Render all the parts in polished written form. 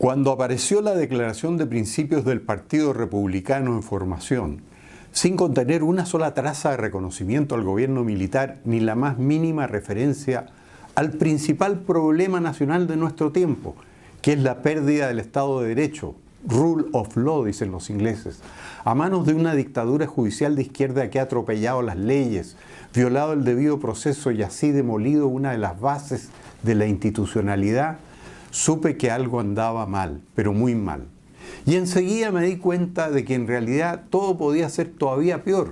Cuando apareció la declaración de principios del Partido Republicano en formación, sin contener una sola traza de reconocimiento al gobierno militar ni la más mínima referencia al principal problema nacional de nuestro tiempo, que es la pérdida del Estado de Derecho, rule of law, dicen los ingleses, a manos de una dictadura judicial de izquierda que ha atropellado las leyes, violado el debido proceso y así demolido una de las bases de la institucionalidad, supe que algo andaba mal, pero muy mal. Y enseguida me di cuenta de que en realidad todo podía ser todavía peor.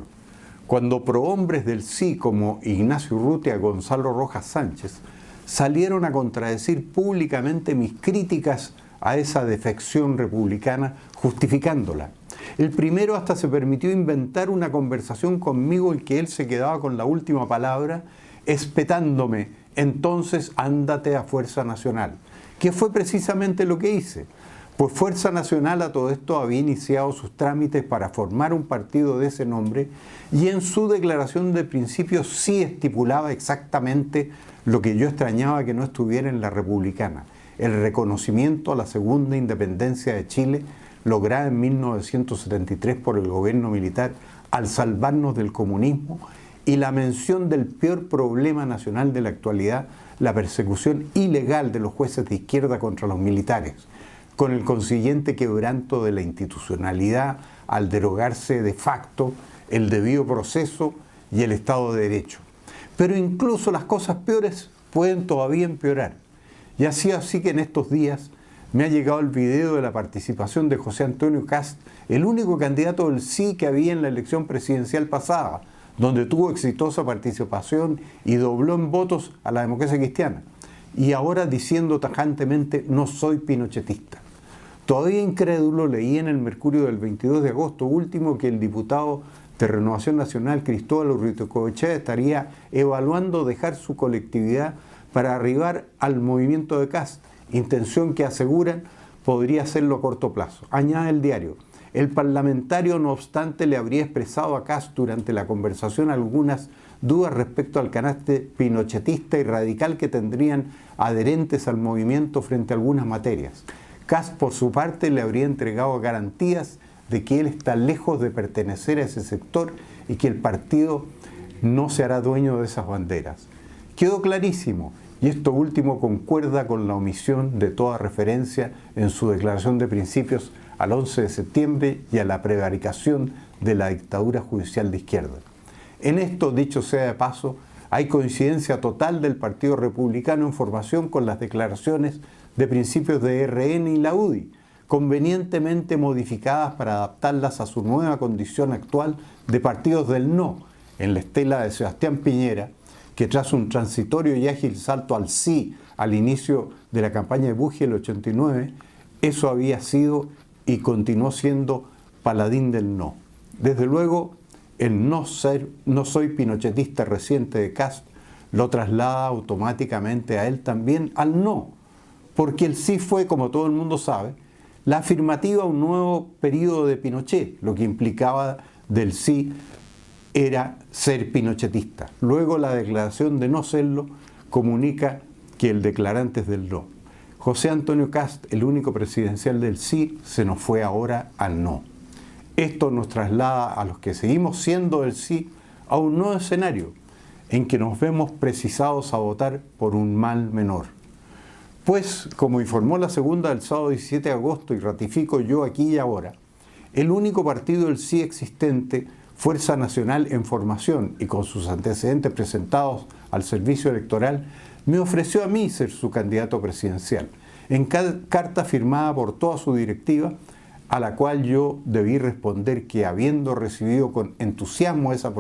Cuando prohombres del sí como Ignacio Urrutia y Gonzalo Rojas Sánchez salieron a contradecir públicamente mis críticas a esa defección republicana, justificándola. El primero hasta se permitió inventar una conversación conmigo en que él se quedaba con la última palabra, espetándome: entonces ándate a Fuerza Nacional, que fue precisamente lo que hice. Pues Fuerza Nacional a todo esto había iniciado sus trámites para formar un partido de ese nombre y en su declaración de principios sí estipulaba exactamente lo que yo extrañaba que no estuviera en la republicana: el reconocimiento a la segunda independencia de Chile, lograda en 1973 por el gobierno militar al salvarnos del comunismo, y la mención del peor problema nacional de la actualidad, la persecución ilegal de los jueces de izquierda contra los militares, con el consiguiente quebranto de la institucionalidad al derogarse de facto el debido proceso y el Estado de Derecho. Pero incluso las cosas peores pueden todavía empeorar. Y así que en estos días me ha llegado el video de la participación de José Antonio Kast, el único candidato del sí que había en la elección presidencial pasada, donde tuvo exitosa participación y dobló en votos a la democracia cristiana. Y ahora diciendo tajantemente: no soy pinochetista. Todavía incrédulo leí en el Mercurio del 22 de agosto último que el diputado de Renovación Nacional, Cristóbal Urruticoechea, estaría evaluando dejar su colectividad para arribar al movimiento de Kast, intención que aseguran podría hacerlo a corto plazo. Añade el diario: el parlamentario, no obstante, le habría expresado a Kast durante la conversación algunas dudas respecto al carácter pinochetista y radical que tendrían adherentes al movimiento frente a algunas materias. Kast, por su parte, le habría entregado garantías de que él está lejos de pertenecer a ese sector y que el partido no se hará dueño de esas banderas. Quedó clarísimo, y esto último concuerda con la omisión de toda referencia en su declaración de principios al 11 de septiembre y a la prevaricación de la dictadura judicial de izquierda. En esto, dicho sea de paso, hay coincidencia total del Partido Republicano en formación con las declaraciones de principios de RN y la UDI, convenientemente modificadas para adaptarlas a su nueva condición actual de partidos del no, en la estela de Sebastián Piñera, que tras un transitorio y ágil salto al sí al inicio de la campaña de Buji el 89, eso había sido y continuó siendo paladín del no. Desde luego, el no soy pinochetista reciente de Kast lo traslada automáticamente a él también al no, porque el sí fue, como todo el mundo sabe, la afirmativa a un nuevo periodo de Pinochet, lo que implicaba del sí era ser pinochetista. Luego la declaración de no serlo comunica que el declarante es del no. José Antonio Kast, el único presidencial del sí, se nos fue ahora al no. Esto nos traslada a los que seguimos siendo del sí a un nuevo escenario en que nos vemos precisados a votar por un mal menor. Pues, como informó la segunda del sábado 17 de agosto y ratifico yo aquí y ahora, el único partido del sí existente, Fuerza Nacional en formación y con sus antecedentes presentados al servicio electoral, me ofreció a mí ser su candidato presidencial, en carta firmada por toda su directiva, a la cual yo debí responder que, habiendo recibido con entusiasmo esa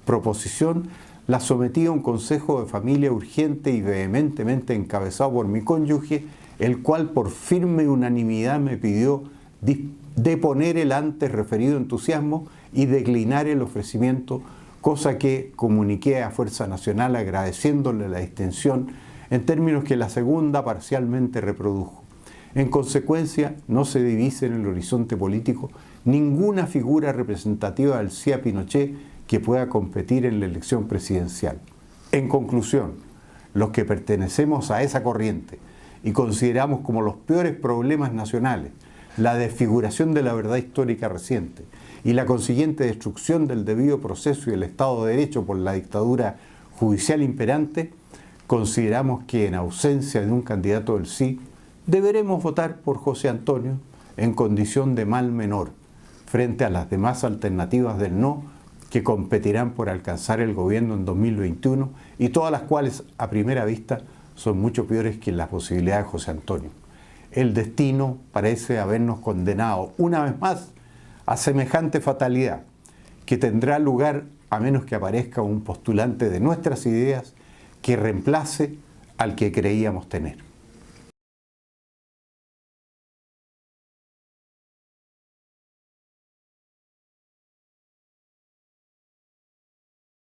proposición, la sometí a un consejo de familia urgente y vehementemente encabezado por mi cónyuge, el cual por firme unanimidad me pidió deponer el antes referido entusiasmo y declinar el ofrecimiento, cosa que comuniqué a Fuerza Nacional agradeciéndole la distinción en términos que la segunda parcialmente reprodujo. En consecuencia, no se divise en el horizonte político ninguna figura representativa del sí a Pinochet que pueda competir en la elección presidencial. En conclusión, los que pertenecemos a esa corriente y consideramos como los peores problemas nacionales la desfiguración de la verdad histórica reciente y la consiguiente destrucción del debido proceso y el Estado de Derecho por la dictadura judicial imperante, consideramos que en ausencia de un candidato del sí, deberemos votar por José Antonio en condición de mal menor, frente a las demás alternativas del no que competirán por alcanzar el gobierno en 2021 y todas las cuales a primera vista son mucho peores que las posibilidades de José Antonio. El destino parece habernos condenado una vez más a semejante fatalidad que tendrá lugar a menos que aparezca un postulante de nuestras ideas que reemplace al que creíamos tener.